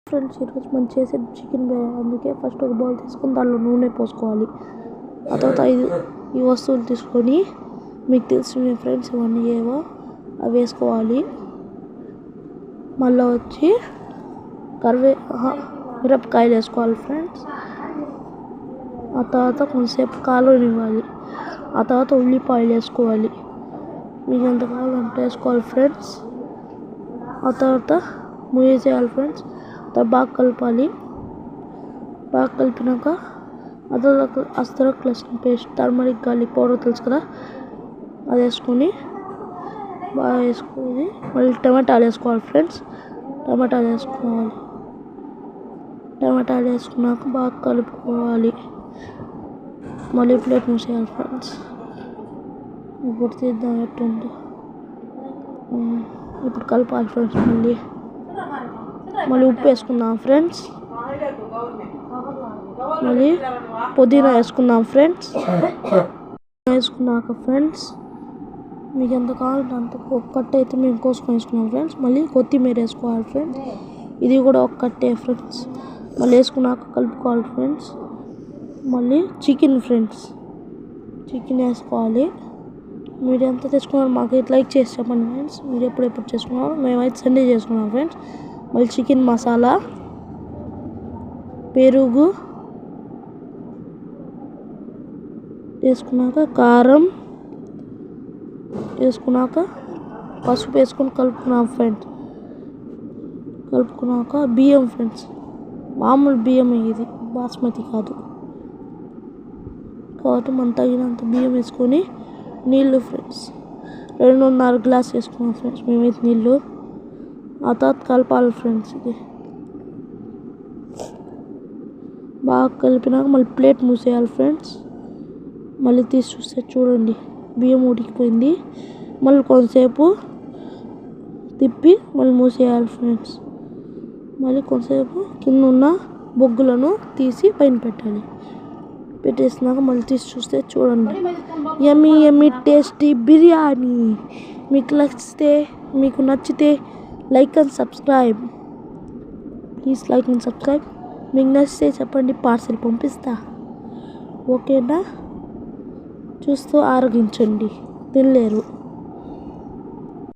Friends ఈరోజు మనం చేసేది చికెన్ బిర్యానీ. అందుకే ఫస్ట్ ఒక బౌల్ తీసుకొని దానిలో నూనె పోసుకోవాలి. ఆ తర్వాత ఈ వస్తువులు తీసుకొని మీకు తెలిసిన ఫ్రెండ్స్ ఇవన్నీ ఏవో అవి వేసుకోవాలి. మళ్ళీ వచ్చి మిరపకాయలు వేసుకోవాలి ఫ్రెండ్స్. ఆ తర్వాత కొంచెంసేపు కాలనివ్వాలి. ఆ తర్వాత ఉల్లిపాయలు వేసుకోవాలి. మీకు ఎంత కావాలంటే వేసుకోవాలి ఫ్రెండ్స్. ఆ తర్వాత మూసేయాలి ఫ్రెండ్స్. బాగా కలపాలి. బాగా కలిపినాక అదరక్ లహసన్ పేస్ట్, టర్మరిక్ గార్లిక్ పౌడర్ తెలుసు కదా, అది వేసుకొని బాగా వేసుకొని మళ్ళీ టమాటాలు వేసుకోవాలి ఫ్రెండ్స్. టమాటాలు వేసుకున్నాక బాగా కలుపుకోవాలి. మళ్ళీ ప్లేట్ మూసేయాలి ఫ్రెండ్స్. ఇప్పుడు తీద్దాం ఎట్టుందో. ఇప్పుడు కలపాలి ఫ్రెండ్స్. మళ్ళీ ఉప్పు వేసుకుందాం ఫ్రెండ్స్. మళ్ళీ పుదీనా వేసుకుందాం ఫ్రెండ్స్. వేసుకున్నాక ఫ్రెండ్స్ మీకు ఎంత కావాలంటే అంత ఒక కట్ట అయితే మేము కోసుకొని వేసుకున్నాం ఫ్రెండ్స్. మళ్ళీ కొత్తిమీర వేసుకోవాలి ఫ్రెండ్స్. ఇది కూడా ఒక కట్టే ఫ్రెండ్స్. మళ్ళీ వేసుకున్నాక కలుపుకోవాలి ఫ్రెండ్స్. మళ్ళీ చికెన్ వేసుకోవాలి. మీరు ఎంత తెచ్చుకున్నారు మాకు లైక్ చేసి చెప్పండి ఫ్రెండ్స్. మీరు ఎప్పుడెప్పుడు చేసుకున్నారు? మేమైతే సండే చేసుకున్నాం ఫ్రెండ్స్. మళ్ళీ చికెన్ మసాలా, పెరుగు వేసుకున్నాక కారం వేసుకున్నాక పసుపు వేసుకొని కలుపుకున్నాం ఫ్రెండ్స్. కలుపుకున్నాక బియ్యం ఫ్రెండ్స్, మామూలు బియ్యం ఇది, బాస్మతి కాదు. కాబట్టి మనం తగినంత బియ్యం వేసుకొని నీళ్ళు ఫ్రెండ్స్ 2.5 గ్లాస్ వేసుకున్నాం ఫ్రెండ్స్ మేమైతే నీళ్ళు. ఆ తర్వాత కలపాలి ఫ్రెండ్స్. ఇది బాగా కలిపినాక మళ్ళీ ప్లేట్ మూసేయాలి ఫ్రెండ్స్. మళ్ళీ తీసి చూస్తే చూడండి బియ్యం ఉడికిపోయింది. మళ్ళీ కొంతసేపు తిప్పి మళ్ళీ మూసేయాలి ఫ్రెండ్స్. మళ్ళీ కొంతసేపు కింద ఉన్న బొగ్గులను తీసి పైన పెట్టాలి. పెట్టేసినాక మళ్ళీ తీసి చూస్తే చూడండి యమ్మీ టేస్టీ బిర్యానీ. మీకు నచ్చితే like and subscribe. Please like and subscribe. మీకు నచ్చితే చెప్పండి, పార్సెల్ పంపిస్తా. ఓకేనా? చూస్తూ ఆరగించండి, తినలేరు.